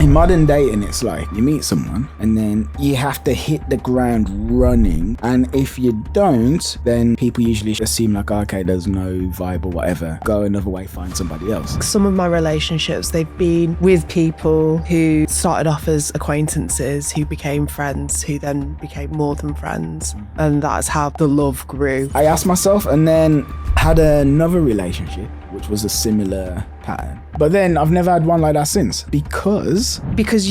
In modern dating, it's like you meet someone and then you have to hit the ground running. And if you don't, then people usually assume like, okay, there's no vibe or whatever. Go another way, find somebody else. Some of my relationships, they've been with people who started off as acquaintances, who became friends, who then became more than friends. And that's how the love grew. I asked myself and then had another relationship, which was a similar pattern. But then I've never had one like that since because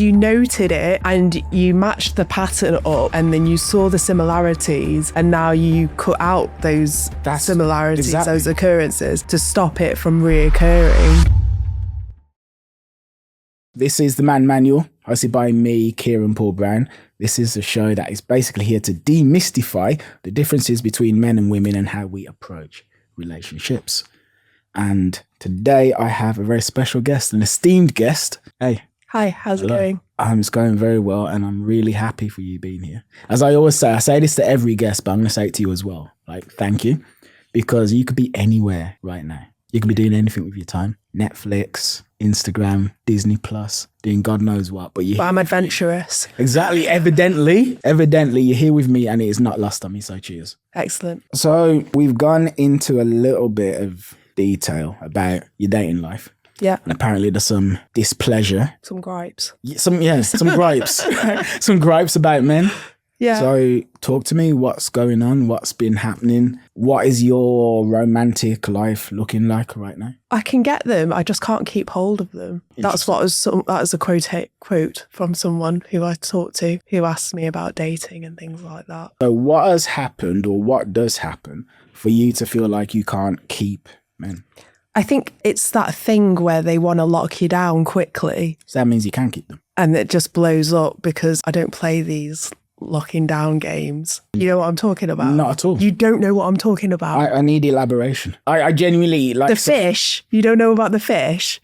you noted it and you matched the pattern up and then you saw the similarities and now you cut out those similarities, exactly. Those occurrences to stop it from reoccurring. This is The Man Manual, hosted by me, Kieran Paul Brown. This is a show that is basically here to demystify the differences between men and women and how we approach relationships. And today I have a very special guest, an esteemed guest. Hey. Hi, how's it going? It's going very well and I'm really happy for you being here. As I always say, I say this to every guest, but I'm going to say it to you as well. Like, thank you. Because you could be anywhere right now. You could be doing anything with your time. Netflix, Instagram, Disney Plus, doing God knows what. But I'm adventurous. Exactly. Evidently, you're here with me and it is not lost on me. So cheers. Excellent. So we've gone into a little bit of detail about your dating life. Yeah. And apparently there's some displeasure. Some gripes. Some gripes. Some gripes about men. Yeah. So talk to me, what's going on? What's been happening? What is your romantic life looking like right now? I can get them. I just can't keep hold of them. That was a quote from someone who I talked to who asked me about dating and things like that. So what has happened or what does happen for you to feel like you can't keep men? I think it's that thing where they want to lock you down quickly. So that means you can't keep them. And it just blows up because I don't play these locking down games. You know what I'm talking about? Not at all. You don't know what I'm talking about. I need elaboration. I genuinely like... The fish. You don't know about the fish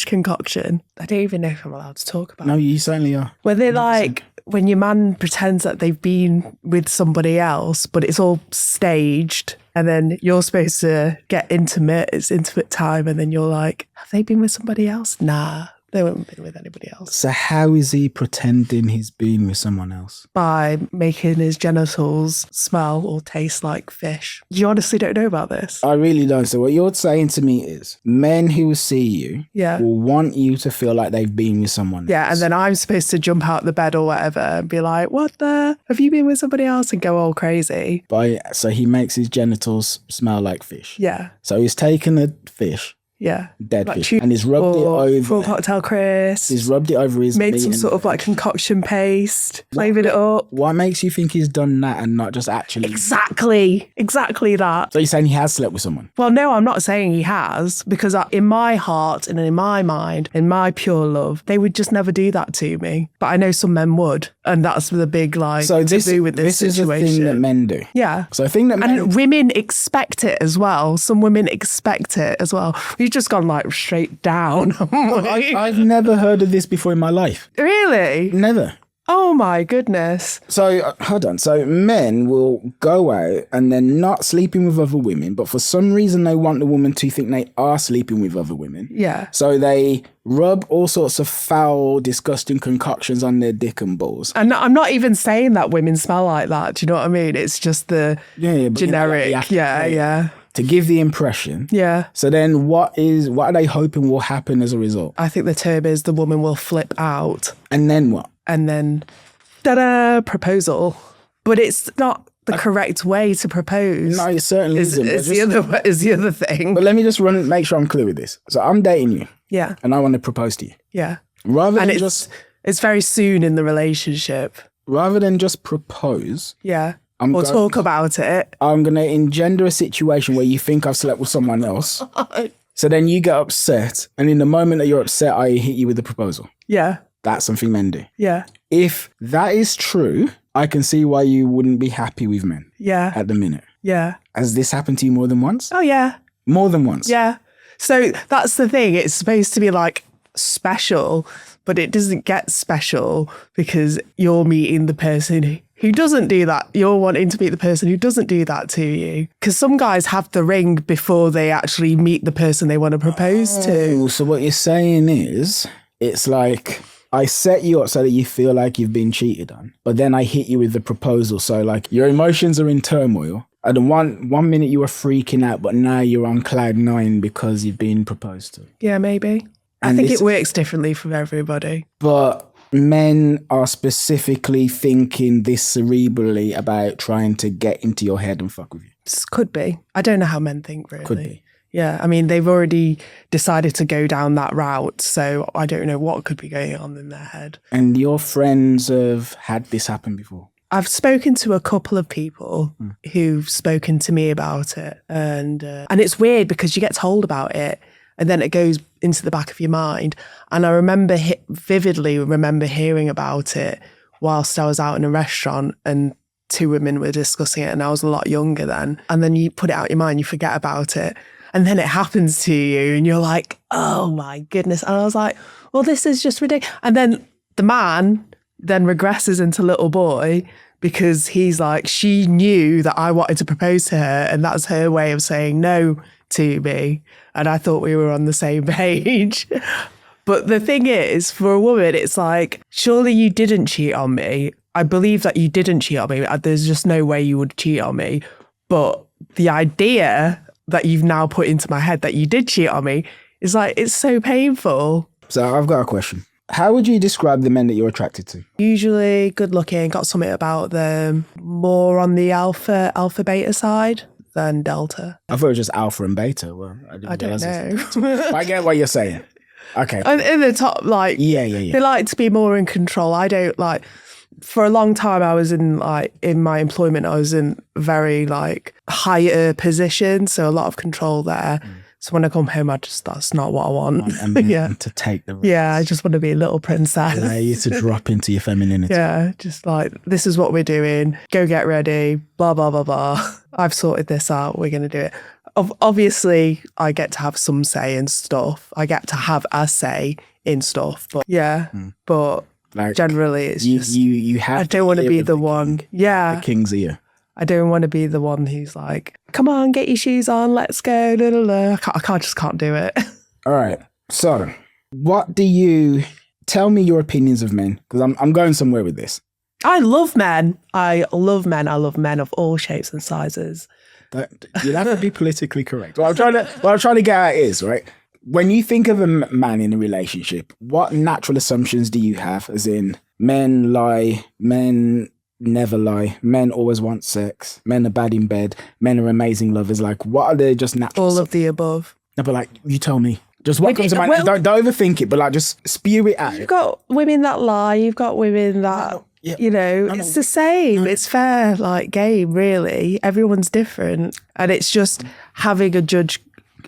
concoction. I don't even know if I'm allowed to talk about it. No, you certainly are. Where they're like... When your man pretends that they've been with somebody else, but it's all staged, and then you're supposed to get intimate, it's intimate time, and then you're like, have they been with somebody else? Nah, they haven't been with anybody else. So how is he pretending he's been with someone else? By making his genitals smell or taste like fish. You honestly don't know about this? I really don't. So what you're saying to me is men who see you will want you to feel like they've been with someone else. Yeah, and then I'm supposed to jump out the bed or whatever and be like, what the? Have you been with somebody else? And go all crazy. So he makes his genitals smell like fish. Yeah. So he's taken a fish. Yeah. Dead fish. And he's rubbed it over. Full cocktail crisp. He's rubbed it over his meat. Made some sort of like concoction paste. Flavoured it up. What makes you think he's done that and not just actually... Exactly that. So you're saying he has slept with someone? Well, no, I'm not saying he has, because in my heart and in my mind, in my pure love, they would just never do that to me. But I know some men would. And that's the big taboo with this situation. This is a thing that men do. Yeah. So a thing that men... And women expect it as well. Some women expect it as well. We've just gone like straight down. I've never heard of this before in my life. Really? Never. Oh my goodness. So, hold on. So men will go out and they're not sleeping with other women, but for some reason they want the woman to think they are sleeping with other women. Yeah. So they rub all sorts of foul, disgusting concoctions on their dick and balls. And I'm not even saying that women smell like that. Do you know what I mean? It's just the generic. Yeah. To give the impression. Yeah. So then what are they hoping will happen as a result? I think the term is the woman will flip out. And then what? And then, ta-da, proposal. But it's not the correct way to propose. No, it certainly isn't. Is the other thing. But let me just make sure I'm clear with this. So I'm dating you. Yeah. And I want to propose to you. Yeah. It's very soon in the relationship. Rather than just propose. Yeah. Talk about it. I'm going to engender a situation where you think I've slept with someone else. So then you get upset. And in the moment that you're upset, I hit you with a proposal. Yeah. That's something men do. Yeah. If that is true, I can see why you wouldn't be happy with men. Yeah. At the minute. Yeah. Has this happened to you more than once? Oh, yeah. More than once? Yeah. So that's the thing. It's supposed to be like special, but it doesn't get special because you're meeting the person who doesn't do that. You're wanting to meet the person who doesn't do that to you. Because some guys have the ring before they actually meet the person they want to propose to. So what you're saying is, it's like I set you up so that you feel like you've been cheated on, but then I hit you with the proposal. So like your emotions are in turmoil. And then one minute you were freaking out, but now you're on cloud nine because you've been proposed to. Yeah, maybe. I think it works differently for everybody. But men are specifically thinking this cerebrally about trying to get into your head and fuck with you. Could be. I don't know how men think, really. Could be. Yeah, I mean, they've already decided to go down that route, so I don't know what could be going on in their head. And your friends have had this happen before? I've spoken to a couple of people who've spoken to me about it, and it's weird because you get told about it, and then it goes into the back of your mind. And I remember vividly remember hearing about it whilst I was out in a restaurant, and two women were discussing it, and I was a lot younger then. And then you put it out of your mind, you forget about it. And then it happens to you and you're like, oh my goodness. And I was like, well, this is just ridiculous. And then the man then regresses into little boy because he's like, she knew that I wanted to propose to her and that's her way of saying no to me. And I thought we were on the same page. But the thing is, for a woman, it's like, surely you didn't cheat on me. I believe that you didn't cheat on me. There's just no way you would cheat on me. But the idea that you've now put into my head that you did cheat on me is like, it's so painful. So I've got a question. How would you describe the men that you're attracted to? Usually good looking, got something about them, more on the alpha beta side than delta. I thought it was just alpha and beta. Well, I don't know. But I get what you're saying. Okay. And in the top, like, Yeah. they like to be more in control. I don't like, for a long time I was in my employment, I was in very like higher position. So a lot of control there. So when I come home, that's not what I want. And to take the risk. Yeah, I just want to be a little princess. Allow you to drop into your femininity. Yeah, just like, this is what we're doing. Go get ready, blah, blah, blah, blah. I've sorted this out. We're going to do it. Obviously, I get to have some say in stuff. I get to have a say in stuff. But yeah, but like, generally it's you have. I don't want to be the one. Yeah. The king's ear. I don't want to be the one who's like, come on, get your shoes on, let's go. La, la, la. I just can't do it. All right. So tell me your opinions of men, because I'm going somewhere with this. I love men. I love men of all shapes and sizes. You'd have to be politically correct. What I'm trying to get at is, right, when you think of a man in a relationship, what natural assumptions do you have? As in, men lie, men never lie, men always want sex, men are bad in bed, men are amazing lovers. Like, what are they just natural? All of the above. No, but like, you tell me. Just what comes to mind. Don't overthink it, but like, just spew it out. You've got women that lie. You've got women that, it's the same. It's fair, like, game, really. Everyone's different. And it's just having a judge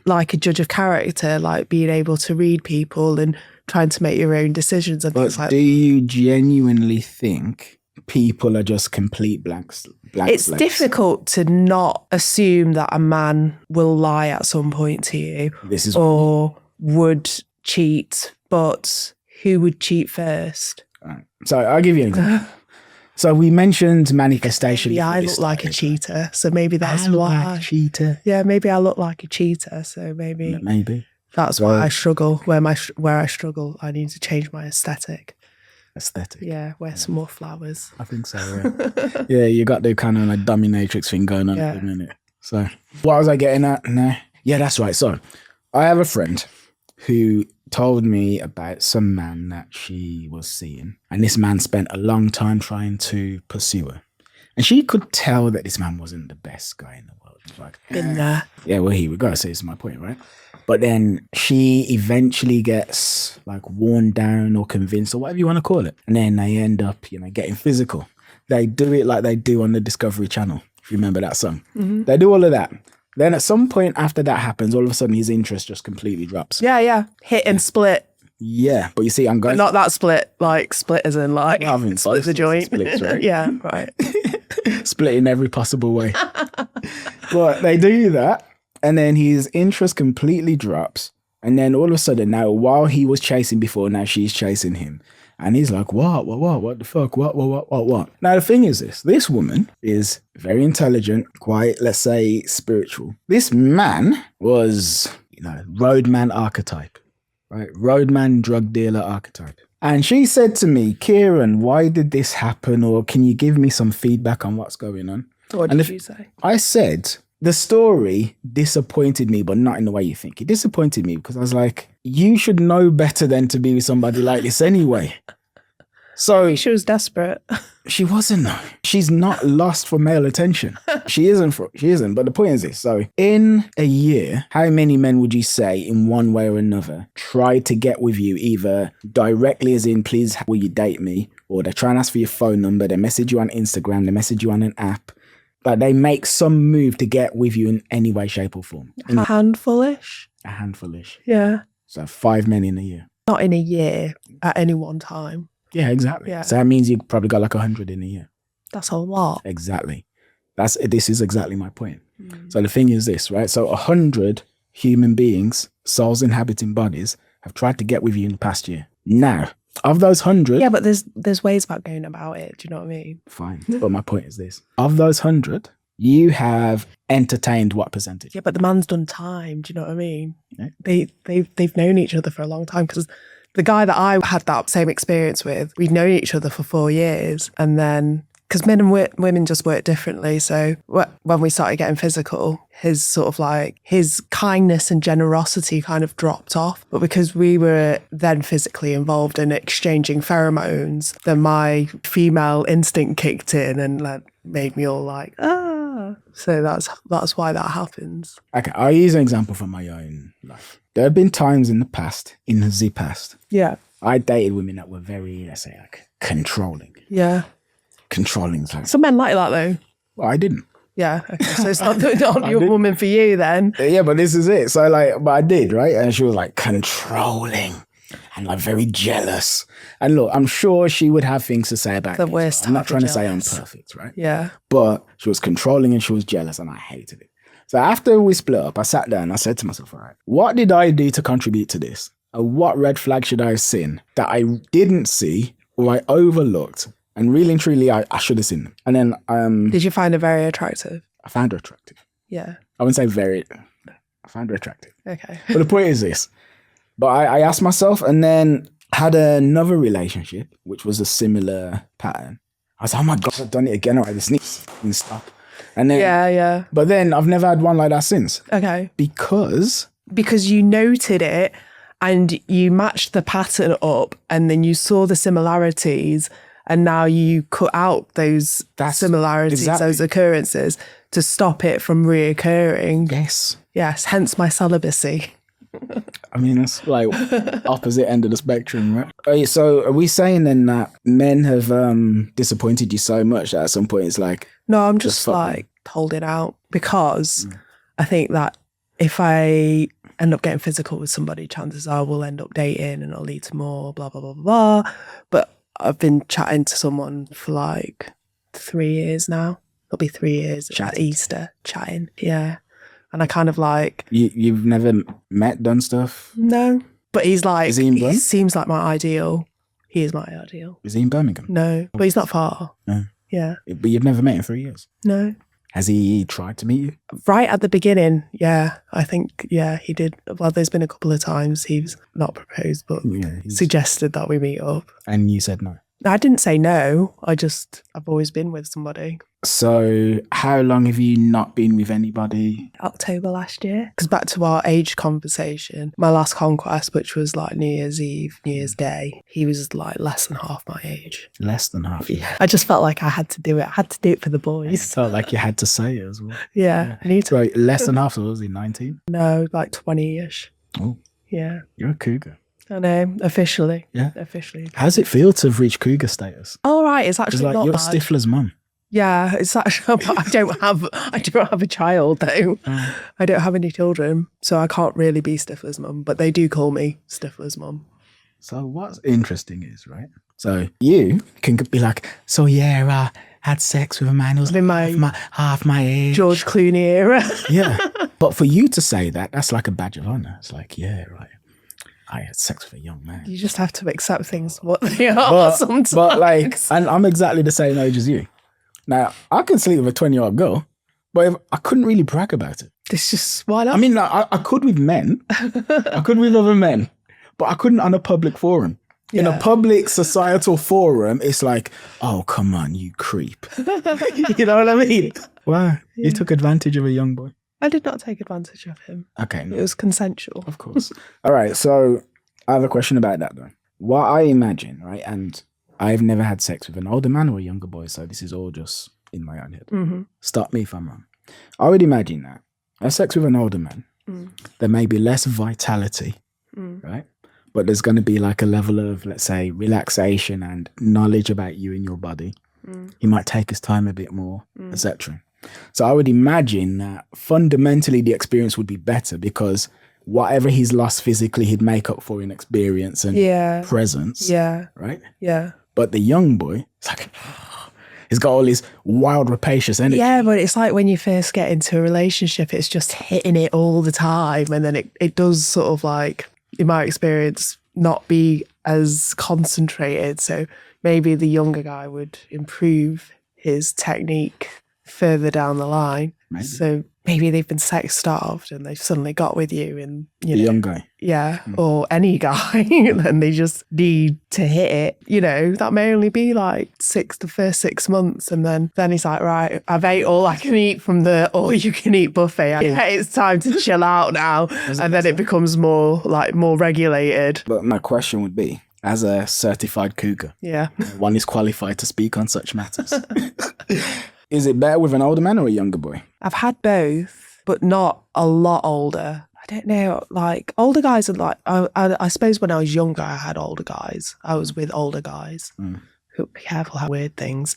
of character, like being able to read people and trying to make your own decisions. And things like do you genuinely think people are just complete blanks? It's difficult to not assume that a man will lie at some point to you or would cheat, but who would cheat first? Right. So I'll give you an example. So we mentioned manifestation. Yeah, I look like a cheater, so maybe that's why. Like a cheater. Yeah, maybe I look like a cheater, so maybe that's why I struggle. Where I struggle, I need to change my aesthetic. Yeah, wear some more flowers. I think so, yeah. Yeah, you got the kind of like dominatrix thing going on at the minute. So what was I getting at? No. Yeah, that's right. So I have a friend who told me about some man that she was seeing. And this man spent a long time trying to pursue her. And she could tell that this man wasn't the best guy in the world. Like, been there. Yeah, well, here we go. So this is my point, right? But then she eventually gets like worn down or convinced or whatever you want to call it. And then they end up, getting physical. They do it like they do on the Discovery Channel. If you remember that song. Mm-hmm. They do all of that. Then at some point after that happens, all of a sudden his interest just completely drops. Yeah. Hit and split. Yeah, but you see, I'm going... But not that split, like split as in like... I mean, split the joint. Splits, right? Yeah, right. Split in every possible way. But they do that. And then his interest completely drops. And then all of a sudden now, while he was chasing before, now she's chasing him. And he's like, what the fuck? What? Now, the thing is this woman is very intelligent, quite, let's say, spiritual. This man was, roadman archetype, right? Roadman drug dealer archetype. And she said to me, Kieran, why did this happen? Or can you give me some feedback on what's going on? What did you say? I said, the story disappointed me, but not in the way you think. It disappointed me because I was like, you should know better than to be with somebody like this anyway. So She was desperate. she wasn't. She's not lost for male attention. She isn't. But the point is this. So in a year, how many men would you say in one way or another try to get with you either directly as in, please, will you date me? Or they try and ask for your phone number. They message you on Instagram. They message you on an app. Like they make some move to get with you in any way, shape or form. A handfulish. A handfulish. Yeah. So 5 men in a year. Not in a year at any one time. Yeah, exactly. Yeah. So that means you probably got like 100 in a year. That's a lot. Exactly. This is exactly my point. So the thing is this, right? So 100 human beings, souls inhabiting bodies, have tried to get with you in the past year. Now, of those 100... Yeah, but there's ways about going about it. Do you know what I mean? Fine. But my point is this. Of those 100, you have entertained what percentage? Yeah, but the man's done time. Do you know what I mean? Yeah. They've known each other for a long time because the guy that I had that same experience with, we'd known each other for 4 years. And then, because men and women just work differently. So when we started getting physical, his kindness and generosity kind of dropped off. But because we were then physically involved in exchanging pheromones, then my female instinct kicked in and like made me all like, ah. So that's why that happens. Okay, I'll use an example from my own life. There have been times in the past, Yeah. I dated women that were very, let's say, like controlling. Yeah. Controlling. Like, Some men like that though. well, I didn't. Yeah. Okay. So it's not your woman for you then. Yeah, but this is it. So but I did, right? And she was like controlling and like very jealous. And look, I'm sure she would have things to say about The me. worst I'm not type of trying to say I'm jealous. perfect, right? Yeah. But she was controlling and she was jealous and I hated it. So after we split up, I sat down and I said to myself, all right, what did I do to contribute to this? And what red flag should I have seen that I didn't see or I overlooked? And really and truly, I should have seen them. And then Did you find her very attractive? I found her attractive. Yeah. I wouldn't say very, I found her attractive. Okay. But the point is this. But I asked myself and then had another relationship, which was a similar pattern. I was like, oh my God, I've done it again. All right, this needs to stop. And then, Yeah. But then I've never had one like that since. Okay. Because You noted it and you matched the pattern up and then you saw the similarities and now you cut out those similarities, exactly. those occurrences to stop it from reoccurring. yes, Hence my celibacy. I mean, it's like opposite end of the spectrum, right? So are we saying then that men have disappointed you so much that at some point it's like... No, I'm just like holding out because I think that if I end up getting physical with somebody, chances are we'll end up dating and it'll lead to more, blah, blah, blah, blah. But I've been chatting to someone for like 3 years now. It'll be 3 years at Easter, chatting. Yeah. And I kind of like... You've never met, done stuff? No. But he's like... Is he in Birmingham? He seems like my ideal. He is my ideal. Is he in Birmingham? No. But he's not far. No. Yeah. But you've never met in 3 years? No. Has he tried to meet you? Right at the beginning, yeah. I think, yeah, he did. Well, there's been a couple of times he's not proposed, but suggested that we meet up. And you said no? I didn't say no. I've always been with somebody. So how long have you not been with anybody? October last year. Because back to our age conversation, my last conquest, which was like New Year's Eve, New Year's Day, he was like less than half my age. Less than half? Yeah. I just felt like I had to do it. I had to do it for the boys. Felt like you had to say it as well. Yeah. I need to. Right, less than half, so was he 19? No, like 20-ish. Oh. Yeah. You're a cougar. I know, officially. Yeah. Officially. How does it feel to have reached cougar status? Oh, right. It's actually like not you're bad. Stifler's mum. Yeah, it's actually, I don't have a child though. I don't have any children, so I can't really be Stifler's mum, but they do call me Stifler's mum. So what's interesting is, right? So you can be like, so yeah, I had sex with a man who was In my half my age. George Clooney era. Yeah. But for you to say that, that's like a badge of honor. It's like, yeah, right. I had sex with a young man. You just have to accept things what they are sometimes. But like, and I'm exactly the same age as you. Now, I can sleep with a 20-year-old girl, but I couldn't really brag about it. It's just, why not? I mean, I could with men. I could with other men, but I couldn't on a public forum. In a Yeah. public societal forum, it's like, oh, come on, you creep. You know what I mean? Why? You took advantage of a young boy. I did not take advantage of him. Okay, no, It was consensual. of course. All right, so I have a question about that though. What I imagine, right, and I've never had sex with an older man or a younger boy, so this is all just in my own head. Mm-hmm. Stop me if I'm wrong. I would imagine that a sex with an older man, there may be less vitality, right? But there's going to be like a level of, let's say, relaxation and knowledge about you and your body. He might take his time a bit more, etc. So I would imagine that fundamentally the experience would be better because whatever he's lost physically, he'd make up for in experience and presence. Yeah. Right? Yeah. But the young boy, it's like, he's got all this wild, rapacious energy. Yeah, but it's like when you first get into a relationship, it's just hitting it all the time. And then it does sort of like, in my experience, not be as concentrated. So maybe the younger guy would improve his technique further down the line. Maybe. So maybe they've been sex starved and they've suddenly got with you and you The know, young guy. yeah, or any guy, and they just need to hit it. You know, that may only be like the first 6 months, and then he's like, right, I've ate all I can eat from the all you can eat buffet. It's time to chill out now, and then it becomes more regulated. But my question would be, as a certified cougar, Yeah. one is qualified to speak on such matters. Is it better with an older man or a younger boy? I've had both, but not a lot older. I don't know. Like older guys are like, I suppose when I was younger, I had older guys. I was with older guys. Who be careful how weird things.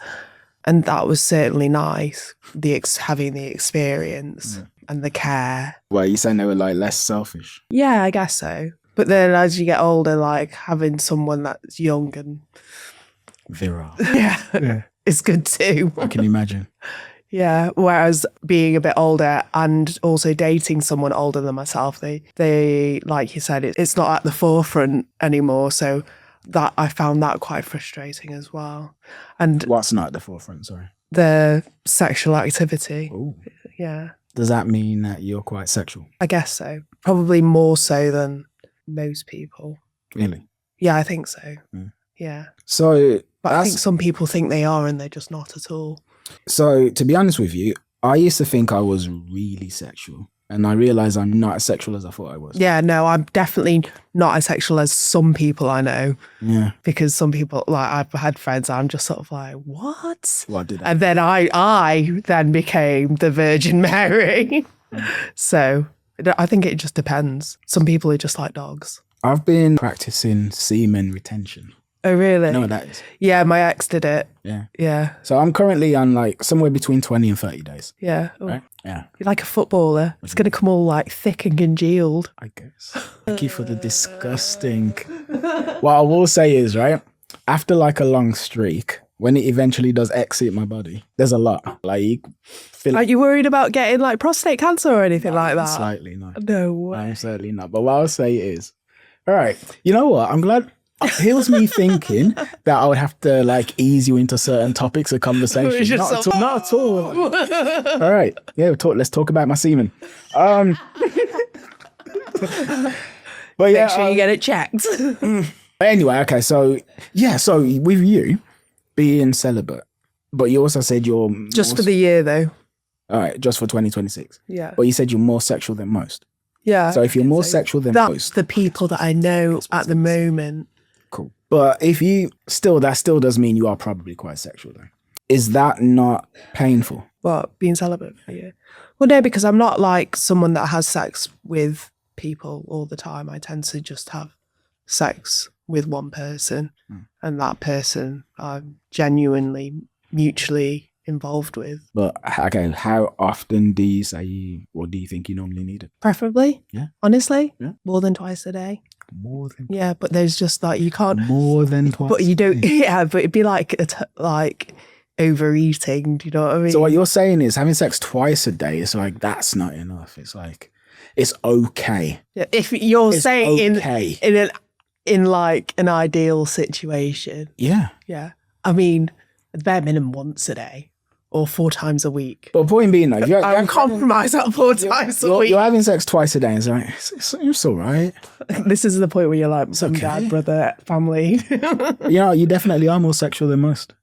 And that was certainly nice. Having the experience and the care. Well, you saying they were like less selfish? Yeah, I guess so. But then as you get older, like having someone that's young and Virile. yeah. It's good too. I can imagine. Yeah. Whereas being a bit older and also dating someone older than myself, they like you said, it's not at the forefront anymore. So that I found that quite frustrating as well. And What's not at the forefront? Sorry. the sexual activity. Ooh. Yeah. Does that mean that you're quite sexual? I guess so. Probably more so than most people. Really? Yeah, I think so. Yeah. So, But I think some people think they are and they're just not at all. So to be honest with you, I used to think I was really sexual, and I realized I'm not as sexual as I thought I was. Yeah, no, I'm definitely not as sexual as some people I know. Yeah. Because some people, like I've had friends, I'm just sort of like, what? Well, I did that. And then I then became the Virgin Mary. So I think it just depends. Some people are just like dogs. I've been practicing semen retention. Oh, really? You know what that is? Yeah, my ex did it. Yeah. Yeah. So I'm currently on like somewhere between 20 and 30 days. Yeah. Oh, Right? Yeah. you're like a footballer. It's going to come all like thick and congealed. I guess. Thank you for the disgusting. What I will say is, right, after like a long streak, when it eventually does exit my body, there's a lot. Like, you feel Are you worried about getting like prostate cancer or anything like that? Slightly, no. No way. I'm certainly not. But what I'll say is, all right, you know what? I'm glad. Here's me thinking that I would have to like ease you into certain topics of conversation. Not at all. Not at all. All right. Yeah, let's talk about my semen. But yeah. Make sure you get it checked. Anyway, okay. So yeah. So with you being celibate, but you also said you're Just for the year though. All right, just for 2026. Yeah. But you said you're more sexual than most. Yeah. So if you're more sexual than That's most, the people that I know at the moment. cool. But if you that still does mean you are probably quite sexual though. Is that not painful? What, being celibate for you? Well, no, because I'm not like someone that has sex with people all the time. I tend to just have sex with one person, and that person I'm genuinely mutually involved with. But okay, how often do you say, or do you think you normally need it? Preferably, Yeah. honestly, Yeah. more than twice a day. More than Yeah, but there's just like you can't. more than twice. But you don't. Yeah, but it'd be like like overeating. Do you know what I mean? So what you're saying is having sex twice a day is like that's not enough. It's like it's okay. Yeah, if you're It's saying okay. in like an ideal situation, Yeah. yeah. I mean, at the bare minimum once a day, or 4 times a week. But point being, though, if I'm compromised at 4 times a week. You're having sex twice a day. It's like, it's all right. This is the point where you're like, mum, dad, brother, family. You definitely are more sexual than most.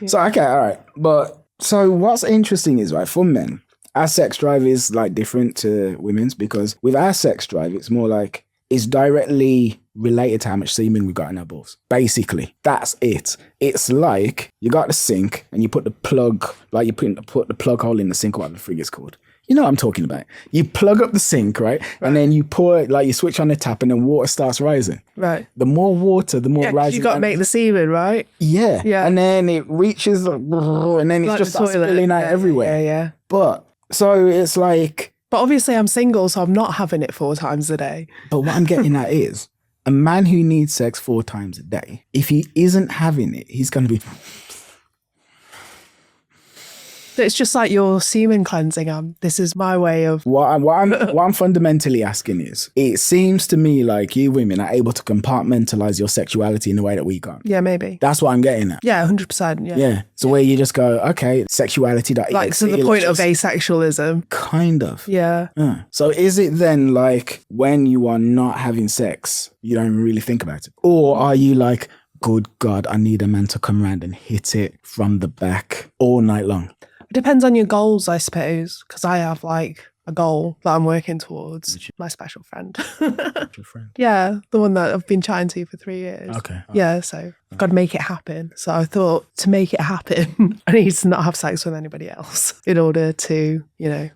Yeah. So, okay, all right. But so what's interesting is, right, for men, our sex drive is like different to women's, because with our sex drive, it's more like it's directly related to how much semen we got in our balls. Basically, that's it. It's like you got the sink and you put the plug, like you put the plug hole in the sink, or whatever the frig is called. You know what I'm talking about. You plug up the sink, right? And then you pour it, like you switch on the tap and then water starts rising. Right. The more water, the more rising. You got to make the semen, right? Yeah. Yeah. And then it reaches, and then it's like just starts spilling out everywhere. Yeah. But, so it's like... But obviously I'm single, so I'm not having it 4 times a day. But what I'm getting at is, a man who needs sex 4 times a day, if he isn't having it, he's going to be... It's just like your semen cleansing. This is my way of... What I'm fundamentally asking is, it seems to me like you women are able to compartmentalize your sexuality in the way that we can't. Yeah, maybe. That's what I'm getting at. Yeah, 100%. Yeah. Yeah. So where you just go, okay, sexuality. Like, so the point of asexualism. Kind of. Yeah. So is it then like when you are not having sex, you don't even really think about it? Or are you like, good God, I need a man to come around and hit it from the back all night long? It depends on your goals, I suppose, because I have like a goal that I'm working towards. My special friend. Special friend? Yeah, the one that I've been chatting to for 3 years. Okay. Yeah, so I've got to make it happen. So I thought, to make it happen, I need to not have sex with anybody else in order to, to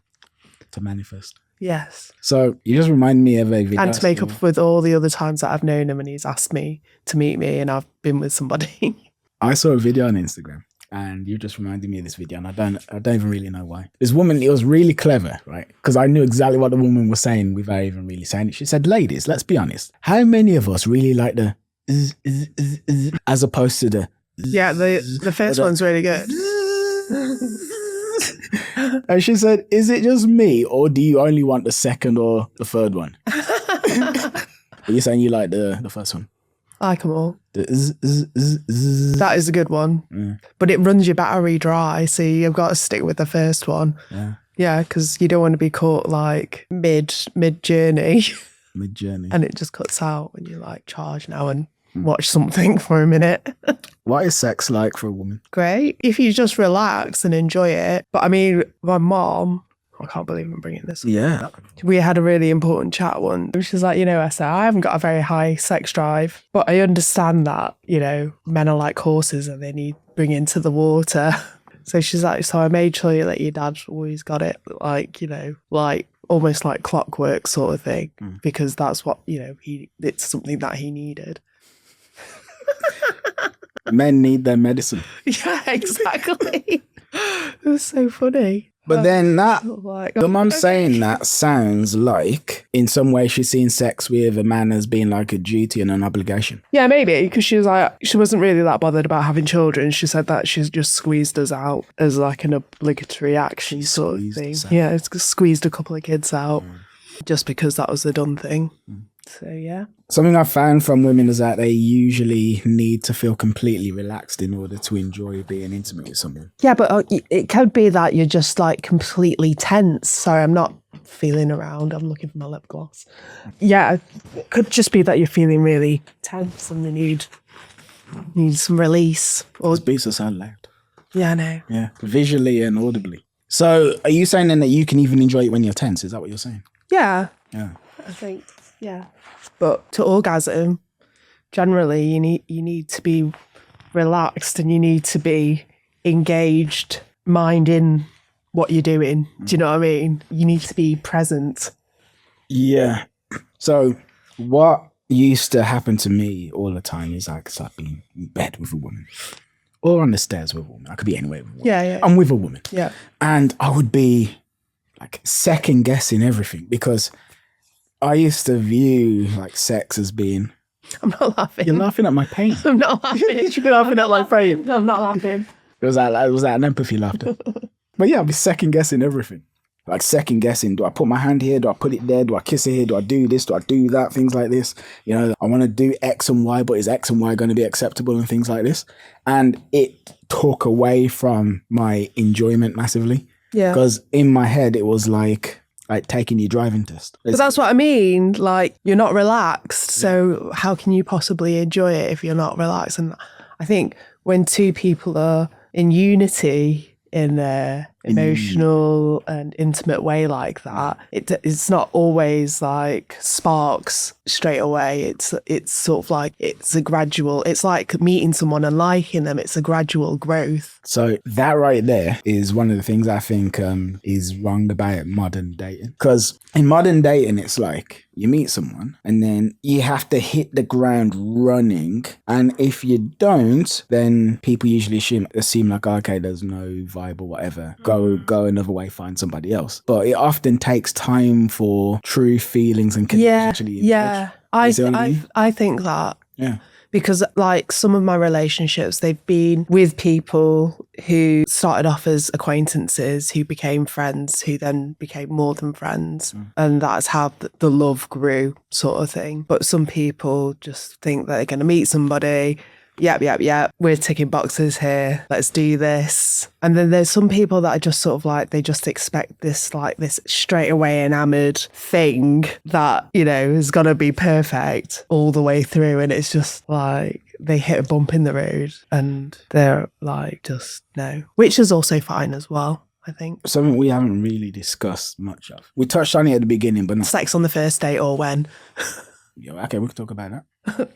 manifest. Yes. So you just remind me of a video. And to make up with all the other times that I've known him and he's asked me to meet me and I've been with somebody. I saw a video on Instagram. And you just reminded me of this video, and I don't even really know why. This woman, it was really clever, right? Because I knew exactly what the woman was saying without even really saying it. She said, ladies, let's be honest. How many of us really like the as opposed to the... Yeah, the first one's really good. And she said, is it just me, or do you only want the second or the third one? But you're saying you like the first one? I like them all. That is a good one. But it runs your battery dry, so you've got to stick with the first one. Yeah, because you don't want to be caught like mid-journey. Mid-journey. And it just cuts out when you like charge now and watch something for a minute. What is sex like for a woman? Great. If you just relax and enjoy it. But I mean, my mom... I can't believe I'm bringing this up. Yeah. We had a really important chat once. She's like, Esther, I haven't got a very high sex drive, but I understand that, men are like horses and they need bringing to the water. So she's like, so I made sure that your dad always got it, like, like almost like clockwork sort of thing, because that's what, it's something that he needed. Men need their medicine. Yeah, exactly. It was so funny. But then the mum saying that sounds like in some way she's seeing sex with a man as being like a duty and an obligation. Yeah, maybe, because she was like, she wasn't really that bothered about having children. She said that she's just squeezed us out as like an obligatory action sort of thing. Yeah, it's squeezed a couple of kids out just because that was the done thing. So, yeah. Something I've found from women is that they usually need to feel completely relaxed in order to enjoy being intimate with someone. Yeah, but it could be that you're just like completely tense. Sorry, I'm not feeling around. I'm looking for my lip gloss. Yeah, it could just be that you're feeling really tense and you need some release. Those beats are so loud. Yeah, I know. Yeah, visually and audibly. So are you saying then that you can even enjoy it when you're tense? Is that what you're saying? Yeah. Yeah. I think, yeah. But to orgasm, generally, you need to be relaxed and you need to be engaged, mind in what you're doing. Do you know what I mean? You need to be present. Yeah. So what used to happen to me all the time is I could start being in bed with a woman or on the stairs with a woman. I could be anywhere with a woman. Yeah. I'm with a woman. Yeah. And I would be like second guessing everything because I used to view like sex as being... I'm not laughing. You're laughing at my pain. I'm not laughing. You should be laughing at my pain. No, I'm not laughing. Was that an empathy laughter? But yeah, I'd be second guessing everything. like second guessing. Do I put my hand here? Do I put it there? Do I kiss it here? Do I do this? Do I do that? Things like this. You know, I want to do X and Y, but is X and Y going to be acceptable and things like this? And it took away from my enjoyment massively. Yeah. Because in my head, it was like taking your driving test. But that's what I mean. Like, you're not relaxed. So how can you possibly enjoy it if you're not relaxed? And I think when two people are in unity in their emotional and intimate way like that, it's not always like sparks straight away. It's sort of like, it's a gradual, it's like meeting someone and liking them. It's a gradual growth. So that right there is one of the things I think is wrong about modern dating. Because in modern dating, it's like you meet someone and then you have to hit the ground running. And if you don't, then people usually assume like, okay, there's no vibe or whatever. Go another way, find somebody else. But it often takes time for true feelings and connection actually emerge. Yeah. I think that. Yeah. Because like some of my relationships, they've been with people who started off as acquaintances, who became friends, who then became more than friends. And that's how the love grew, sort of thing. But some people just think that they're going to meet somebody. Yep. We're ticking boxes here. Let's do this. And then there's some people that are just sort of like, they just expect this, like this straight away enamored thing that, you know, is going to be perfect all the way through. And it's just like, they hit a bump in the road and they're like, just no, which is also fine as well, I think. Something we haven't really discussed much of. We touched on it at the beginning, but not. Sex on the first date or when. Yeah, okay, we can talk about that.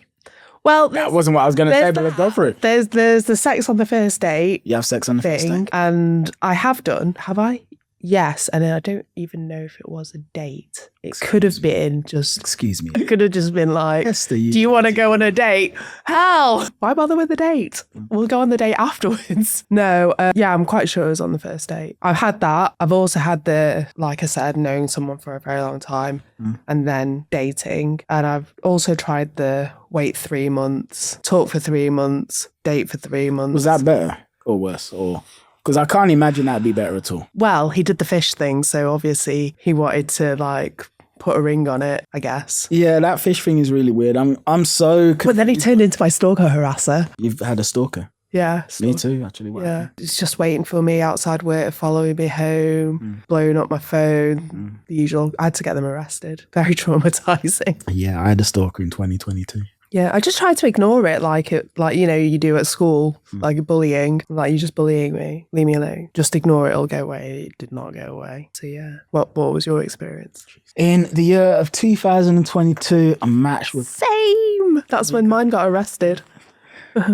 Well, that wasn't what I was going to say, but let's go for it. There's the sex on the first date. You have sex on the first date? And I have done. Have I? Yes. And then I don't even know if it was a date. It could have been just... Excuse me. It could have just been like, Esther, do you want to go on a date? Hell, why bother with the date? We'll go on the date afterwards. No, yeah, I'm quite sure it was on the first date. I've had that. I've also had the, like I said, knowing someone for a very long time and then dating. And I've also tried the wait 3 months, talk for 3 months, date for 3 months. Was that better or worse? Or... Because I can't imagine that'd be better at all. Well, he did the fish thing, so obviously he wanted to like put a ring on it, I guess. Yeah, that fish thing is really weird. I'm so... But then he turned into my stalker harasser. You've had a stalker? Yeah. Me too, actually. What happened? It's just waiting for me outside work, following me home, blowing up my phone, the usual. I had to get them arrested. Very traumatizing. Yeah, I had a stalker in 2022. Yeah, I just tried to ignore it like you know, you do at school, like bullying. Like, you're just bullying me. Leave me alone. Just ignore it, it'll go away. It did not go away. So yeah. What was your experience? In the year of 2022, a match with... Same! That's when mine got arrested.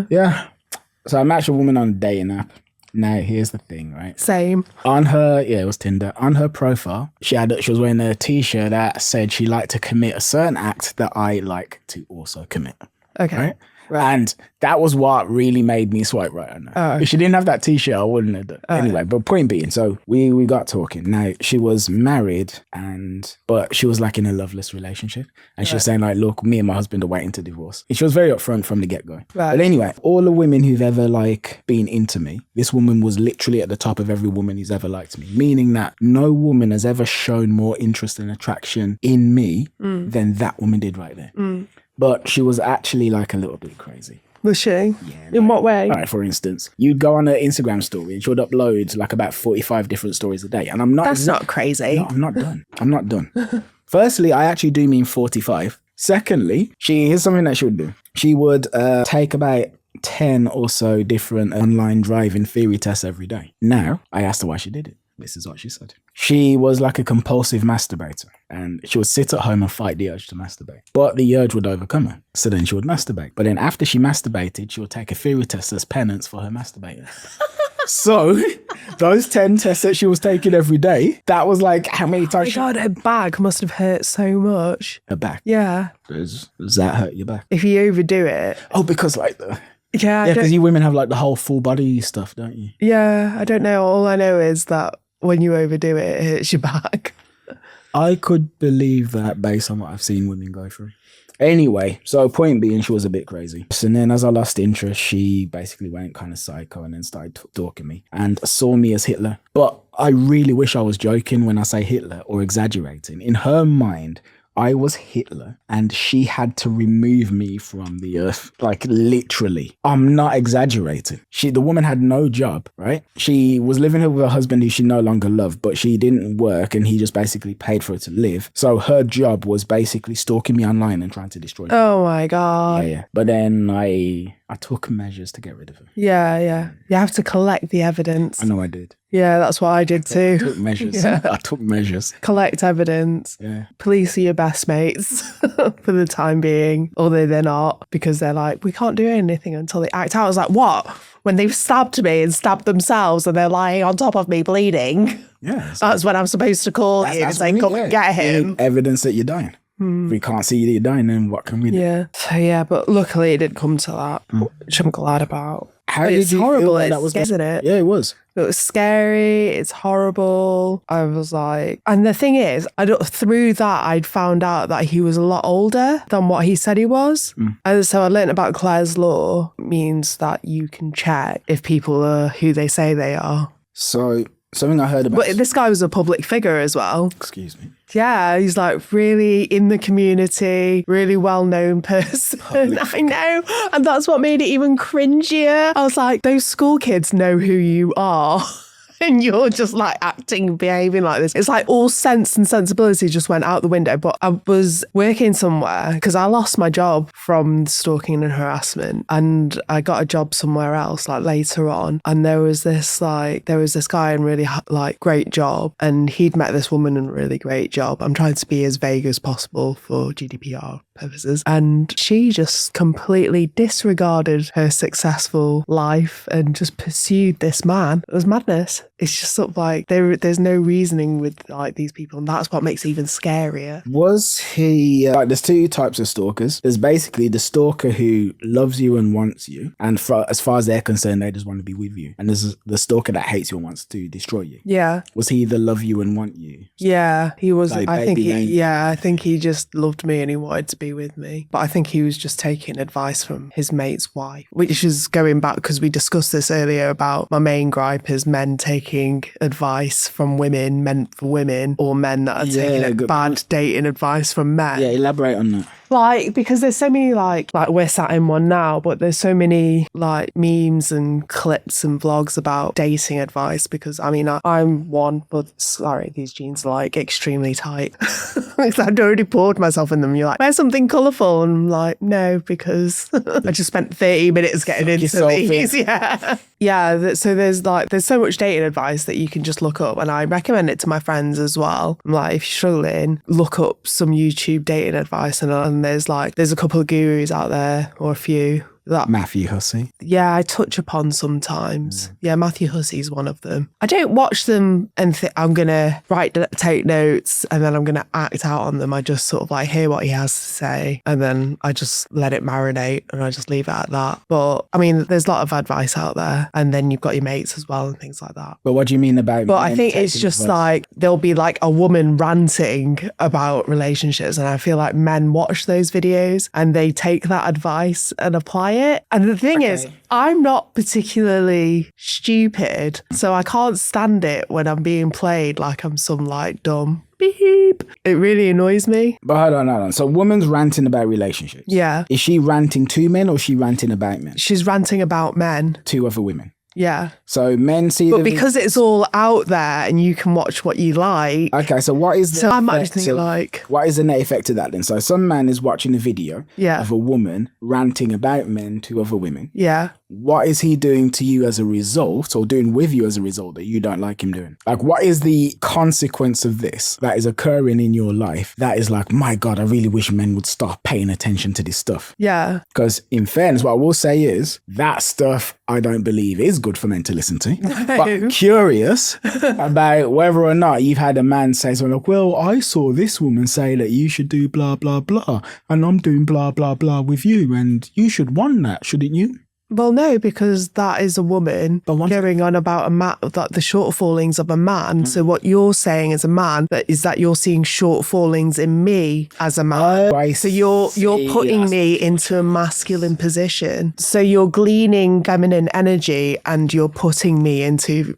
Yeah. So I matched a woman on a dating app. Now, here's the thing, right? Same. On her, it was Tinder. On her profile, she was wearing a t-shirt that said she liked to commit a certain act that I like to also commit. Okay. Right. And that was what really made me swipe right on her. If she didn't have that t-shirt, I wouldn't have done. Anyway, but point being, so we got talking. Now, she was married, but she was like in a loveless relationship. And she was saying like, look, me and my husband are waiting to divorce. And she was very upfront from the get-go. Right. But anyway, all the women who've ever like been into me, this woman was literally at the top of every woman who's ever liked me. Meaning that no woman has ever shown more interest and attraction in me than that woman did right there. But she was actually like a little bit crazy. Was she? Yeah. In what way? All right, for instance, you'd go on an Instagram story and she would upload like about 45 different stories a day. And I'm not... That's not crazy. No, I'm not done. Firstly, I actually do mean 45. Secondly, here's something that she would do. She would take about 10 or so different online driving theory tests every day. Now, I asked her why she did it. This is what she said. She was like a compulsive masturbator and she would sit at home and fight the urge to masturbate. But the urge would overcome her. So then she would masturbate. But then after she masturbated, she would take a theory test as penance for her masturbating. So those 10 tests that she was taking every day, that was like how many times... Oh my God, her back must have hurt so much. Her back? Yeah. Does that hurt your back? If you overdo it. Oh, because like the... Yeah, because you women have like the whole full body stuff, don't you? Yeah, I don't know. All I know is that when you overdo it, it hurts your back. I could believe that based on what I've seen women go through. Anyway, so point being, she was a bit crazy. And then as I lost interest, she basically went kind of psycho and then started stalking me and saw me as Hitler. But I really wish I was joking when I say Hitler or exaggerating. In her mind, I was Hitler and she had to remove me from the earth. Like literally. I'm not exaggerating. The woman had no job, right? She was living with her husband who she no longer loved, but she didn't work and he just basically paid for her to live. So her job was basically stalking me online and trying to destroy me. Oh my God. Yeah. But then I took measures to get rid of her. Yeah. You have to collect the evidence. I know I did. Yeah, that's what I did too. I took measures. Yeah. I took measures. Collect evidence. Yeah. Police are your best mates for the time being, although they're not, because they're like, we can't do anything until they act out. I was like, what? When they've stabbed me and stabbed themselves and they're lying on top of me bleeding. Yeah. That's when I'm supposed to call you and say, come and get him. Evidence that you're dying. If we can't see that you're dying, then what can we do? Yeah. So yeah, but luckily it did come to that, which I'm glad about. How It's did you horrible, feel that was isn't it? Yeah, it was. It was scary. It's horrible. I was like, and the thing is, through that, I'd found out that he was a lot older than what he said he was. And so I learned about Clare's law. It means that you can check if people are who they say they are. So something I heard about. But this guy was a public figure as well. Excuse me. Yeah, he's like really in the community, really well-known person. I know. And that's what made it even cringier. I was like, those school kids know who you are. And you're just like acting and behaving like this. It's like all sense and sensibility just went out the window. But I was working somewhere because I lost my job from stalking and harassment. And I got a job somewhere else like later on. And there was this guy in really like great job. And he'd met this woman in a really great job. I'm trying to be as vague as possible for GDPR purposes. And she just completely disregarded her successful life and just pursued this man. It was madness. It's just sort of like there's no reasoning with like these people, and that's what makes it even scarier. Was he like? There's two types of stalkers. There's basically the stalker who loves you and wants you, and as far as they're concerned, they just want to be with you. And there's the stalker that hates you and wants to destroy you. Yeah. Was he the love you and want you? Yeah, he was. Like I think baby I think he just loved me and he wanted to be with me. But I think he was just taking advice from his mate's wife, which is going back because we discussed this earlier about my main gripe is men taking advice from women meant for women, or men that are taking bad dating advice from men. Yeah, elaborate on that. Like, because there's so many like we're sat in one now, but there's so many like memes and clips and vlogs about dating advice, because I mean I'm one, but sorry, these jeans are like extremely tight. I'd already poured myself in them. You're like, wear something colourful, and I'm like, no, because I just spent 30 minutes getting into these. Yeah. So there's so much dating advice that you can just look up, and I recommend it to my friends as well. I'm like, if you're struggling, look up some YouTube dating advice, and there's a couple of gurus out there, or a few. That Matthew Hussey. Yeah, I touch upon sometimes. Yeah, Matthew Hussey's one of them. I don't watch them and think I'm going to take notes and then I'm going to act out on them. I just sort of like hear what he has to say and then I just let it marinate and I just leave it at that. But I mean, there's a lot of advice out there, and then you've got your mates as well and things like that. But what do you mean about? But I think it's just advice? Like there'll be like a woman ranting about relationships, and I feel like men watch those videos and they take that advice and apply it. And the thing is, I'm not particularly stupid, so I can't stand it when I'm being played like I'm some like dumb beep. It really annoys me. But hold on. So woman's ranting about relationships. Yeah. Is she ranting to men or is she ranting about men? She's ranting about men. To other women. Yeah. So men see but because it's all out there and you can watch what you like. Okay, so what is the so I'm actually like, what is the net effect of that then? So some man is watching a video of a woman ranting about men to other women. Yeah. What is he doing to you as a result, or doing with you as a result, that you don't like him doing? Like, what is the consequence of this that is occurring in your life that is like, my God, I really wish men would stop paying attention to this stuff? Yeah. Because in fairness, what I will say is that stuff I don't believe is good for men to listen to. No. But curious about whether or not you've had a man say something like, well, I saw this woman say that you should do blah, blah, blah, and I'm doing blah, blah, blah with you, and you should want that, shouldn't you? Well, no, because that is a woman But once- going on about a man, that the shortfallings of a man. So what you're saying as a man is that you're seeing shortfallings in me as a man. So you're putting me into a masculine position. So you're gleaning feminine energy and you're putting me into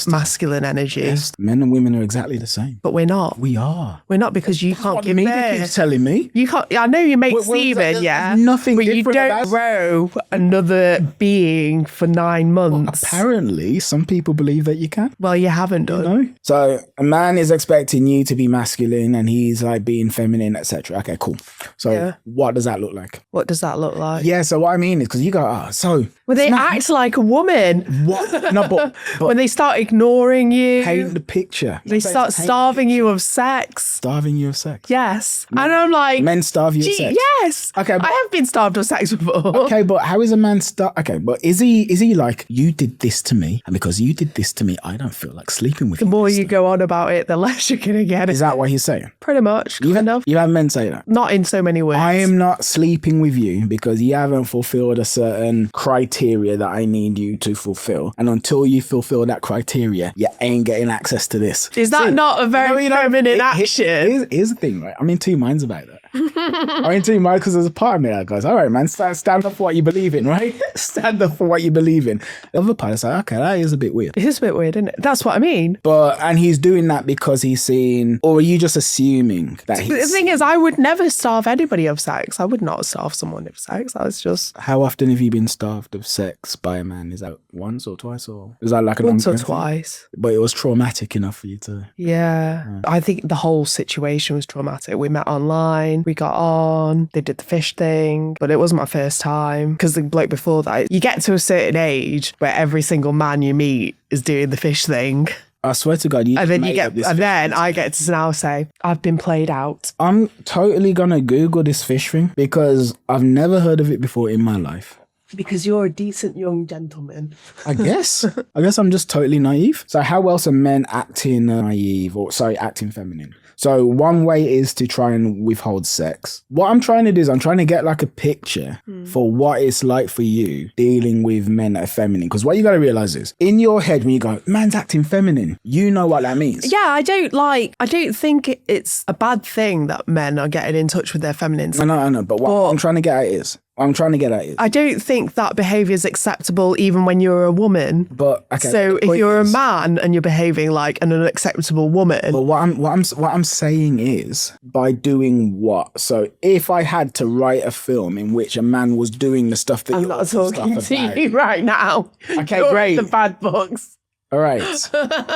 masculine energy. Men and women are exactly the same. But we're not. We are. We're not, because you can't What give media birth. keeps telling me. You can't. I know you make Well, semen, there's yeah. nothing but you different don't about- grow another being for 9 months. Apparently, some people believe that you can. Well, you haven't done. No. So a man is expecting you to be masculine and he's like being feminine, etc. Okay, cool. So what does that look like? What does that look like? Yeah, so what I mean is, because you go, so... Well, they act like a woman. What? No, but When they start ignoring you, paint the picture. they start starving you of sex. Starving you of sex. Yes. And I'm like... Men starve you of sex. Yes. Okay, but- I have been starved of sex before. Okay, but how is a man Okay, but is he like, you did this to me, and because you did this to me, I don't feel like sleeping with you? The more you go on about it, the less you're going to get. Is that what he's saying? Pretty much, kind of. You have men say that? Not in so many words. I am not sleeping with you because you haven't fulfilled a certain criteria that I need you to fulfill. And until you fulfill that criteria, you ain't getting access to this. Is that not a very feminine action? Here's the thing, right? I'm in two minds about that. I'm in two minds because there's a part of me that goes, all right, man, stand up for what you believe in, right? Stand up for what you believe in. The other part is like, okay, that is a bit weird. It is a bit weird, isn't it? That's what I mean. And he's doing that because he's seeing, or are you just assuming that But the thing is, I would never starve anybody of sex. I would not starve someone of sex. That's just... How often have you been starved of sex by a man? Is that once or twice, or is that like an once or ongoing thing? twice? But it was traumatic enough for you to... Yeah. I think the whole situation was traumatic. We met online, we got on, they did the fish thing, but it wasn't my first time, because the bloke before that, you get to a certain age where every single man you meet is doing the fish thing. I swear to God, And then I get to now say, I've been played out. I'm totally gonna Google this fish thing because I've never heard of it before in my life. Because you're a decent young gentleman. I guess I'm just totally naive. So how else are men acting naive acting feminine? So one way is to try and withhold sex. What I'm trying to do is I'm trying to get like a picture for what it's like for you dealing with men that are feminine. Because what you got to realize is in your head, when you go, man's acting feminine, you know what that means. Yeah, I don't think it's a bad thing that men are getting in touch with their feminine side. I know. But what I'm trying to get at is, I don't think that behaviour is acceptable even when you're a woman. But okay, so if you're a man and you're behaving like an unacceptable woman. But what I'm saying is, by doing what? So if I had to write a film in which a man was doing the stuff that I'm not talking to you right now. Okay, you're great. The bad books. All right.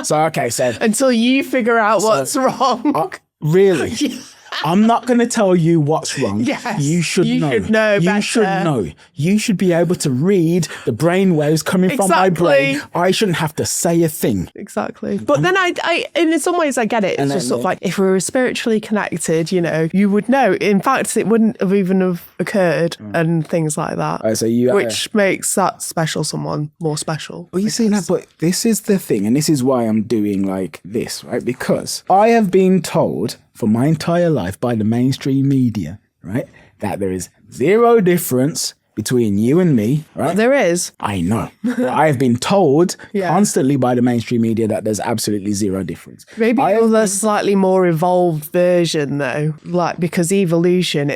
So until you figure out what's wrong. Really? Yeah. I'm not going to tell you what's wrong. Yes, you should know. You should know. You should be able to read the brain waves coming from my brain. I shouldn't have to say a thing. Exactly. But then I in some ways I get it. It's just sort of like, if we were spiritually connected, you would know. In fact, it wouldn't have even occurred and things like that. Right, so which makes that someone more special. Well, you see that, but this is the thing, and this is why I'm doing like this, right? Because I have been told for my entire life by the mainstream media, right, that there is zero difference between you and me, right? There is. I know. I have been told constantly by the mainstream media that there's absolutely zero difference. Maybe you're the slightly more evolved version though, like, because evolution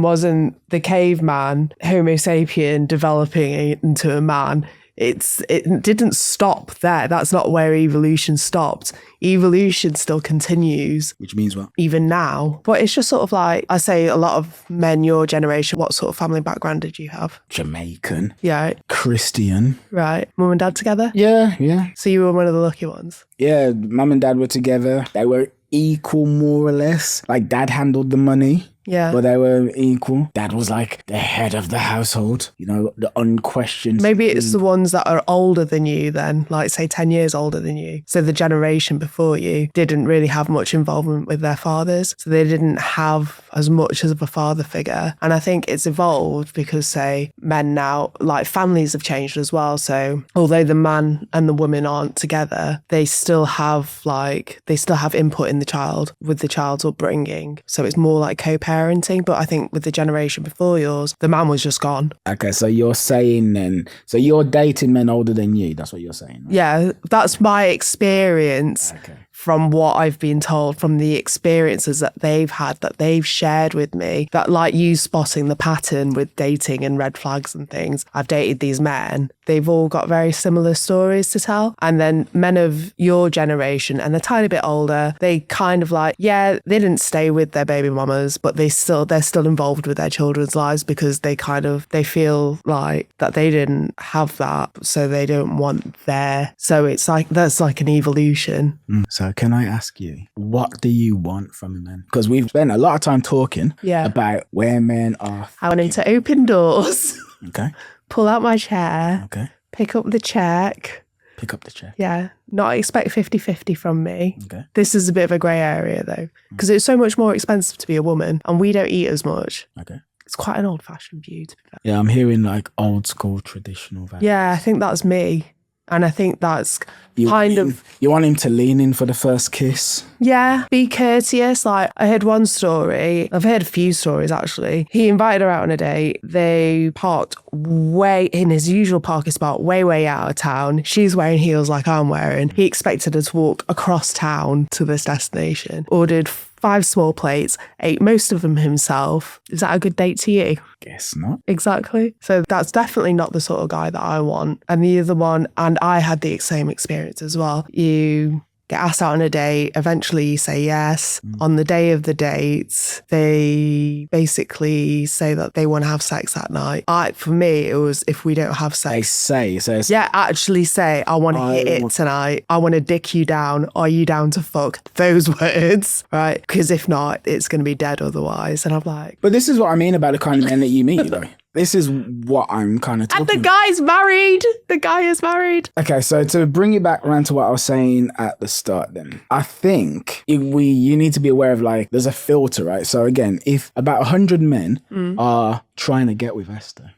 wasn't the caveman, Homo sapien developing into a man. It didn't stop there. That's not where evolution stopped. Evolution still continues. Which means what? Even now. But it's just sort of like, I say a lot of men your generation, what sort of family background did you have? Jamaican. Yeah. Christian. Right. Mum and dad together? Yeah. So you were one of the lucky ones? Yeah, mum and dad were together. They were equal, more or less. Like, dad handled the money. Yeah. But they were equal. Dad was like the head of the household, the unquestioned. Maybe it's the ones that are older than you then, like say 10 years older than you. So the generation before you didn't really have much involvement with their fathers. So they didn't have as much as of a father figure. And I think it's evolved because, say, men now, like families have changed as well. So although the man and the woman aren't together, they still have input in the child with the child's upbringing. So it's more like co-parenting. But I think with the generation before yours, the man was just gone. Okay, so you're saying then, so you're dating men older than you. That's what you're saying, right? Yeah, that's my experience. Okay. From what I've been told, from the experiences that they've had, that they've shared with me, that like you spotting the pattern with dating and red flags and things. I've dated these men. They've all got very similar stories to tell. And then men of your generation and a tiny bit older, they kind of like, yeah, they didn't stay with their baby mamas, but they're still involved with their children's lives because they feel like that they didn't have that, so they don't want their. So it's like, that's like an evolution. So can I ask you, what do you want from a man? Because we've spent a lot of time talking about where men are. I want him to open doors. Okay. Pull out my chair. Okay. Pick up the check. Pick up the check. Yeah. Not expect 50-50 from me. Okay. This is a bit of a grey area though, because it's so much more expensive to be a woman and we don't eat as much. Okay. It's quite an old-fashioned view, to be fair. Yeah, I'm hearing like old school traditional values. Yeah, I think that's me. And I think that's You want him to lean in for the first kiss? Yeah, be courteous. Like, I heard one story. I've heard a few stories, actually. He invited her out on a date. They parked way in his usual parking spot, way out of town. She's wearing heels like I'm wearing. He expected her to walk across town to this destination. Ordered 5 small plates, ate most of them himself. Is that a good date to you? Guess not. Exactly. So that's definitely not the sort of guy that I want. And the other one, and I had the same experience as well. You get asked out on a date, eventually you say yes. On the day of the date, they basically say that they want to have sex that night. For me, it was, if we don't have sex. They say, so it's, Yeah, actually say, I want to hit it tonight. I want to dick you down. Are you down to fuck? Those words, right? Because if not, it's going to be dead otherwise. And I'm like. But this is what I mean about the kind of men that you meet, though. This is what I'm kind of talking And the guy's married. The guy is married. Okay, so to bring it back around to what I was saying at the start then, I think you need to be aware of, like, there's a filter, right? So again, if about 100 men are trying to get with Esther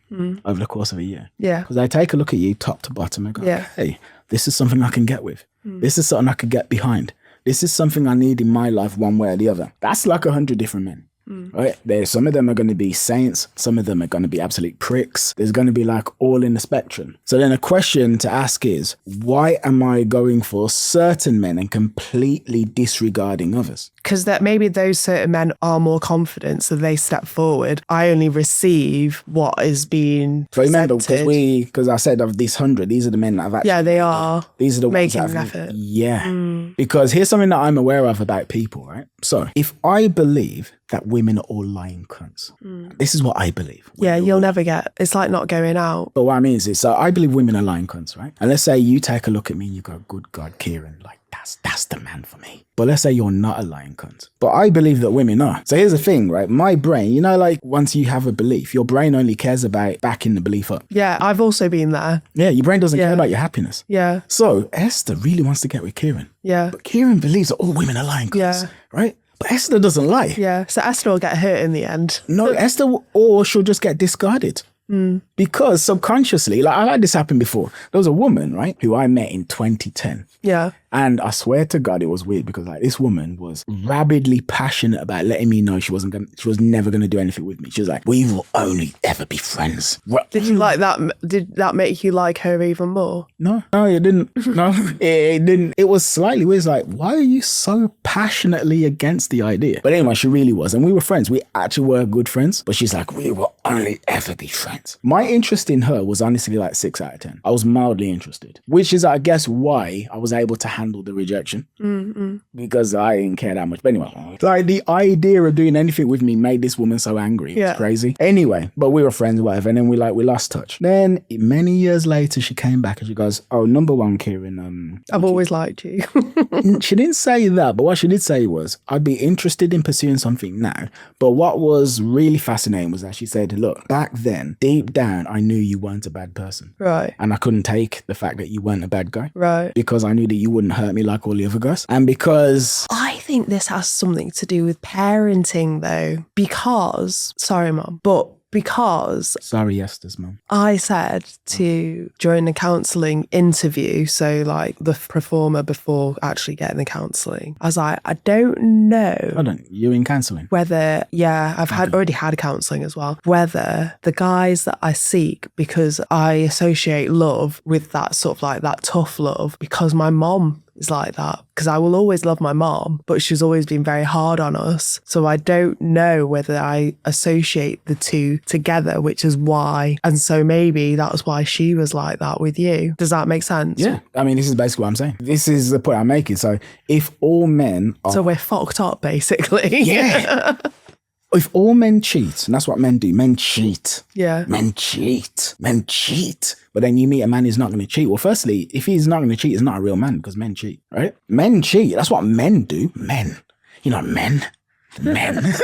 over the course of a year, because they take a look at you top to bottom and go, hey, this is something I can get with. This is something I could get behind. This is something I need in my life one way or the other. That's like 100 different men. Right? Some of them are going to be saints. Some of them are going to be absolute pricks. There's going to be like all in the spectrum. So then a question to ask is, why am I going for certain men and completely disregarding others? Because that maybe those certain men are more confident, so they step forward. I only receive what is being So remember, presented. because I said of these 100, these are the men that have actually... Yeah, they are. These are the ones making that an have... effort. Yeah. Because here's something that I'm aware of about people, right? So if I believe that women are all lying cunts, this is what I believe. Yeah, you'll never get. It's like not going out. But what I mean is, so I believe women are lying cunts, right? And let's say you take a look at me and you go, good God, Kieran, like that's the man for me. But let's say you're not a lying cunt. But I believe that women are. So here's the thing, right? My brain, like once you have a belief, your brain only cares about backing the belief up. Yeah, I've also been there. Yeah, your brain doesn't care about your happiness. Yeah. So Esther really wants to get with Kieran. Yeah. But Kieran believes that all women are lying cunts, right? But Esther doesn't lie. Yeah. So Esther will get hurt in the end. No, Esther, or she'll just get discarded. Because subconsciously, like I've had this happen before. There was a woman, right, who I met in 2010. Yeah. And I swear to God, it was weird because like this woman was rabidly passionate about letting me know she was never going to do anything with me. She was like, we will only ever be friends. Did you like that? Did that make you like her even more? No, it didn't. No, it didn't. It was slightly weird. It's like, why are you so passionately against the idea? But anyway, she really was. And we were friends. We actually were good friends. But she's like, we will only ever be friends. My interest in her was honestly like 6 out of 10. I was mildly interested, which is, I guess, why I was able to handle the rejection because I didn't care that much. But anyway, like the idea of doing anything with me made this woman so angry. It's crazy. Anyway, but we were friends, whatever. And then we lost touch. Then many years later, she came back and she goes, oh, number one, Kieran, I've always liked you. She didn't say that, but what she did say was, I'd be interested in pursuing something now. But what was really fascinating was that she said, look, back then, deep down, I knew you weren't a bad person. Right. And I couldn't take the fact that you weren't a bad guy. Right. Because I knew that you wouldn't hurt me like all the other guys. And because I think think this has something to do with parenting though, because, sorry mum, but because Sorry, Esther's mum. I said to, during the counselling interview, so like the performer before actually getting the counselling, I was like, I don't know Hold on, you're in counselling? whether, yeah, I've already had counselling as well, whether the guys that I seek, because I associate love with that sort of like that tough love, because my mom is like that, because I will always love my mom, but she's always been very hard on us. So I don't know whether I associate the two together, which is why. And so maybe that's why she was like that with you. Does that make sense? Yeah. I mean, this is basically what I'm saying. This is the point I'm making. So if all men are... So we're fucked up, basically. Yeah. If all men cheat, and that's what men do, men cheat. Yeah. Men cheat. Men cheat. But then you meet a man who's not going to cheat. Well, firstly, if he's not going to cheat, he's not a real man, because men cheat, right? Men cheat. That's what men do. Men. You know, men. Men.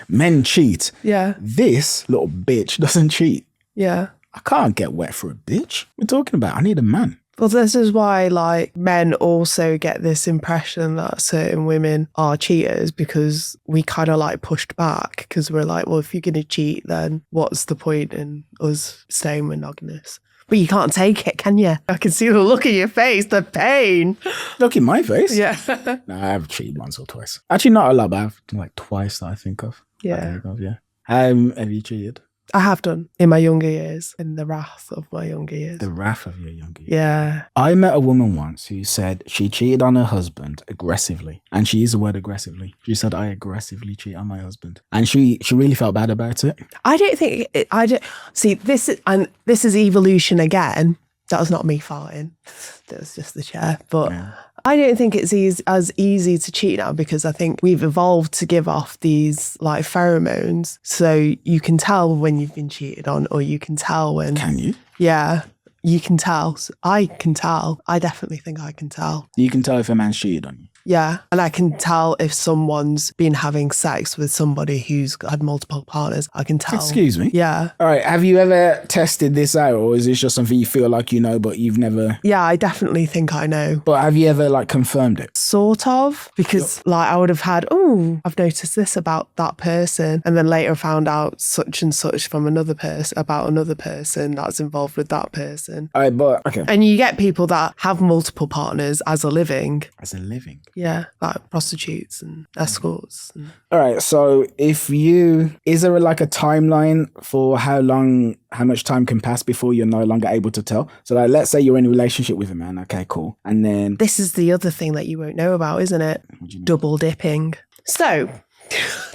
Men cheat. Yeah. This little bitch doesn't cheat. Yeah. I can't get wet for a bitch. What are you talking about? I need a man. Well, this is why, like, men also get this impression that certain women are cheaters, because we kind of like pushed back, because we're like, well, if you're going to cheat, then what's the point in us staying monogamous? But you can't take it, can you? I can see the look in your face, the pain. Look in my face. Yeah. No, I have cheated once or twice. Actually, not a lot, but I've like twice that I think of. Yeah. Yeah. Have you cheated? I have done in my younger years, in the wrath of my younger years. The wrath of your younger years. Yeah. I met a woman once who said she cheated on her husband aggressively. And she used the word aggressively. She said, I aggressively cheat on my husband. And she really felt bad about it. I don't think, see, this is evolution again. That was not me farting. That was just the chair. But yeah. I don't think it's as easy to cheat now, because I think we've evolved to give off these like pheromones. So you can tell when you've been cheated on, or you can tell when... Can you? Yeah, you can tell. I can tell. I definitely think I can tell. You can tell if a man's cheated on you? Yeah, and I can tell if someone's been having sex with somebody who's had multiple partners. I can tell. Excuse me? Yeah. All right, have you ever tested this out, or is this just something you feel like you know, but you've never... Yeah, I definitely think I know. But have you ever like confirmed it? Sort of, because like I would have had, I've noticed this about that person, and then later found out such and such from another person about another person that's involved with that person. All right, but okay. And you get people that have multiple partners as a living. As a living? Yeah, like prostitutes and escorts. All right, so is there like a timeline for how much time can pass before you're no longer able to tell? So like, let's say you're in a relationship with a man, okay, cool. And then... This is the other thing that you won't know about, isn't it? What do you mean? Double dipping. So...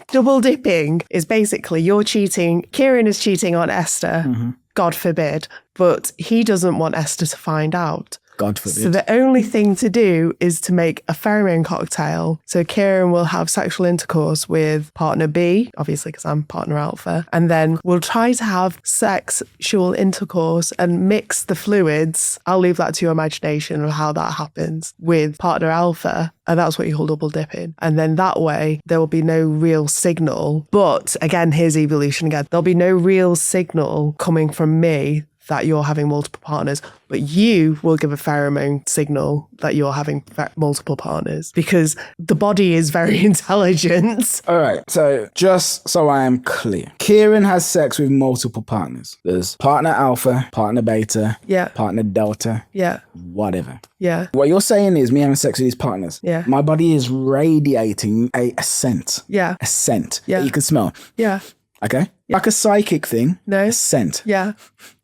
double dipping is basically you're cheating. Kieran is cheating on Esther, God forbid, but he doesn't want Esther to find out. God forbid. So the only thing to do is to make a pheromone cocktail. So Kieran will have sexual intercourse with partner B, obviously because I'm partner alpha, and then we'll try to have sexual intercourse and mix the fluids. I'll leave that to your imagination of how that happens with partner alpha. And that's what you call double dipping. And then that way, there will be no real signal. But again, here's evolution again. There'll be no real signal coming from me that you're having multiple partners, but you will give a pheromone signal that you're having multiple partners, because the body is very intelligent. All right, so just so I am clear, Kieran has sex with multiple partners. There's partner alpha, partner beta, Yeah. partner delta, Yeah. whatever. Yeah. What you're saying is me having sex with these partners. Yeah. My body is radiating a scent. Yeah. A scent Yeah. that you can smell. Yeah. Okay? Like a psychic thing. No. A scent. Yeah.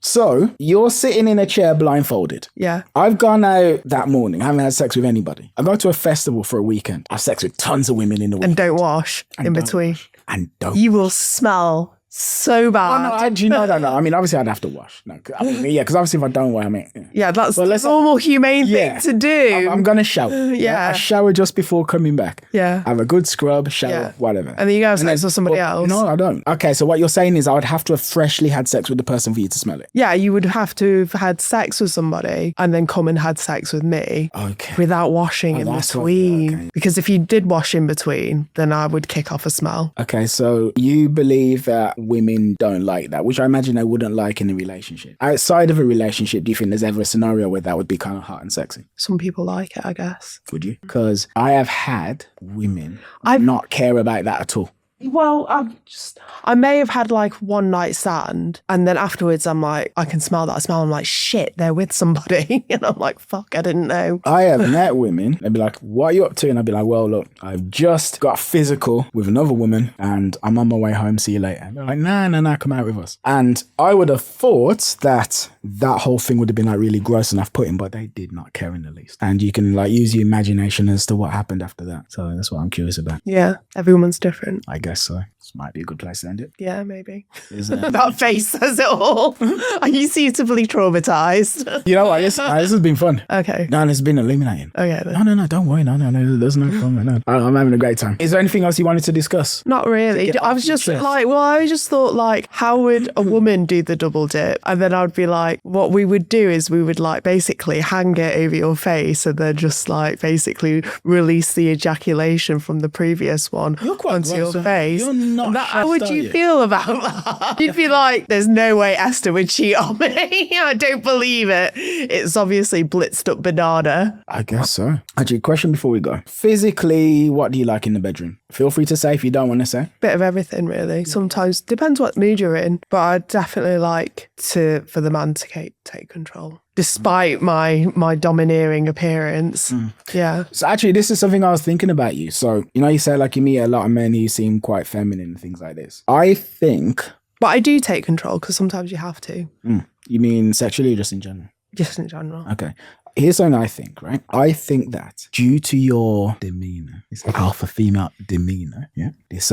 So you're sitting in a chair blindfolded. Yeah. I've gone out that morning. I haven't had sex with anybody. I go to a festival for a weekend. I have sex with tons of women in the week. And don't wash in between. And don't. You will smell so bad. Oh, no, actually, no. I mean, obviously, I'd have to wash. No, because obviously, if I don't wash, I mean... Yeah, that's Well, the normal humane thing to do. I'm going to shower. Yeah. I shower just before coming back. Yeah. Have a good scrub, shower, Yeah. whatever. And then you go have sex with somebody else. No, I don't. Okay, so what you're saying is I would have to have freshly had sex with the person for you to smell it. Yeah, you would have to have had sex with somebody and then come and had sex with me. Okay. Without washing in that's what- between. okay. Because if you did wash in between, then I would kick off a smell. Okay, so you believe that women don't like that, which I imagine they wouldn't like in a relationship. Outside of a relationship, do you think there's ever a scenario where that would be kind of hot and sexy? Some people like it, I guess. Would you? Because I have had women not care about that at all. Well, I may have had like one night stand, and then afterwards I'm like, I can smell that smell. I'm like, shit, they're with somebody. And I'm like, fuck, I didn't know. I have met women, they'd be like, what are you up to? And I'd be like, well, look, I've just got physical with another woman and I'm on my way home, see you later. And they're like, nah, come out with us. And I would have thought that whole thing would have been like really gross and off-putting, but they did not care in the least. And you can like use your imagination as to what happened after that. So that's what I'm curious about. Yeah, everyone's different. I guess so. This might be a good place to end it. Yeah, maybe. Isn't it? That face says it all. Are you suitably traumatized? You know what? This has been fun. Okay. No, it's been illuminating. Okay. Then. No, don't worry. No, there's no problem. No. I'm having a great time. Is there anything else you wanted to discuss? Not really. I was just like, I just thought like, how would a woman do the double dip? And then I'd be like, what we would do is we would like basically hang it over your face and then just like basically release the ejaculation from the previous one onto your face. You're not how would you feel about that? You'd be like, there's no way Esther would cheat on me. I don't believe it. It's obviously blitzed up banana. I guess so. Actually, question before we go. Physically, what do you like in the bedroom? Feel free to say if you don't want to say. Bit of everything, really. Sometimes depends what mood you're in, but I'd definitely like for the man to take control. Despite my domineering appearance. Yeah. So actually, this is something I was thinking about you. So, you say like you meet a lot of men who seem quite feminine and things like this. I think... But I do take control because sometimes you have to. You mean sexually or just in general? Just in general. Okay. Here's something I think, right? I think that due to your demeanor, this alpha female demeanor, this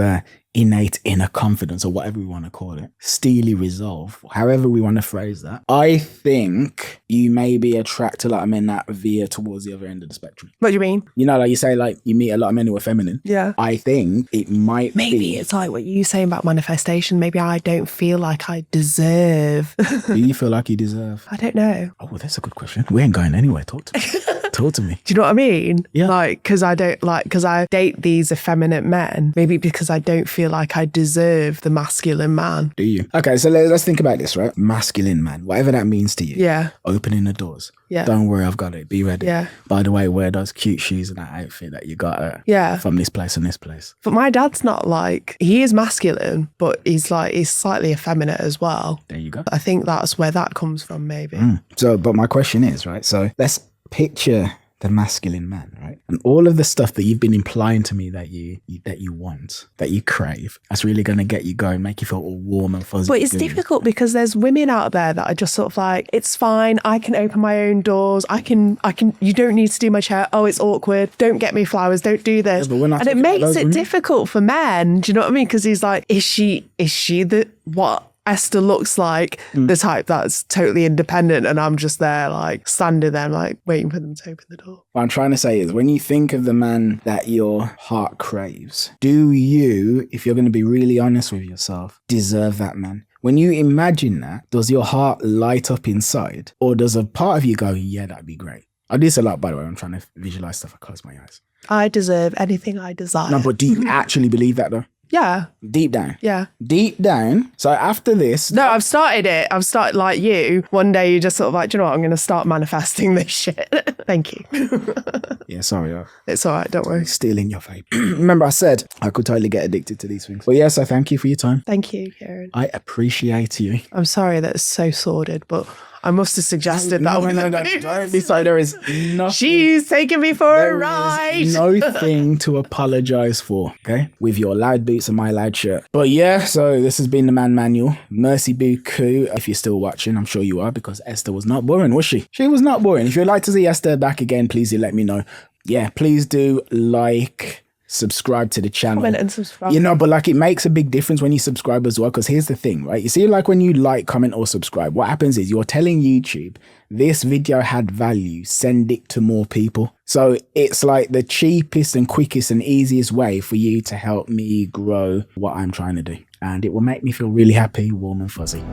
innate inner confidence or whatever we want to call it, steely resolve, however we want to phrase that, I think you maybe attract a lot of men that veer towards the other end of the spectrum. What do you mean? Like you say, like you meet a lot of men who are feminine. Yeah. I think it might Maybe it's like what you saying about manifestation. Maybe I don't feel like I deserve. Do you feel like you deserve? I don't know. Oh, well, that's a good question. We ain't going anywhere. Talk to me. Talk to me. Do you know what I mean? Yeah. Like, because I date these effeminate men, maybe because I don't feel like I deserve the masculine man. Do you? Okay, so let's think about this, right? Masculine man, whatever that means to you. Yeah. Opening the doors. Yeah. Don't worry, I've got it. Be ready. Yeah. By the way, wear those cute shoes and that outfit that you got from this place and this place. But my dad's not like, he is masculine, but he's slightly effeminate as well. There you go. I think that's where that comes from, maybe. So, but my question is, right? So let's picture the masculine man, right? And all of the stuff that you've been implying to me that you want, that you crave, that's really going to get you going, make you feel all warm and fuzzy. But it's difficult because there's women out there that are just sort of like, it's fine, I can open my own doors, I can, you don't need to do my chair, oh, it's awkward, don't get me flowers, don't do this. Yeah, but we're not and it talking about makes those it women. difficult for men, do you know what I mean? Because he's like, is she what Esther looks like, the type that's totally independent, and I'm just there like standing there like waiting for them to open the door. What I'm trying to say is, when you think of the man that your heart craves, do you, if you're going to be really honest with yourself, deserve that man? When you imagine that, does your heart light up inside, or does a part of you go, yeah, that'd be great? I do this a lot, by the way. I'm trying to visualize stuff. I close my eyes. I deserve anything I desire. No, but do you actually believe that though? Yeah. Deep down. Yeah. Deep down. So after this... No, I've started it. I've started like you. One day you just sort of like, do you know what? I'm going to start manifesting this shit. Thank you. Yeah, sorry. It's all right. Don't worry. Stealing your vape. Remember I said I could totally get addicted to these things. But yes, I thank you for your time. Thank you, Kieran. I appreciate you. I'm sorry that it's so sordid, but I must have suggested that. No, don't be sorry. There is nothing. She's taking me for a ride. No thing to apologize for, okay? With your loud boots and my loud shirt. But yeah, so this has been the Man Manual. Merci beaucoup. If you're still watching, I'm sure you are, because Esther was not boring, was she? She was not boring. If you'd like to see Esther back again, please do let me know. Yeah, please do subscribe to the channel. Comment and subscribe. But like it makes a big difference when you subscribe as well, because here's the thing, right? You see, like when you like, comment or subscribe, what happens is you're telling YouTube this video had value, send it to more people. So it's like the cheapest and quickest and easiest way for you to help me grow what I'm trying to do. And it will make me feel really happy, warm and fuzzy.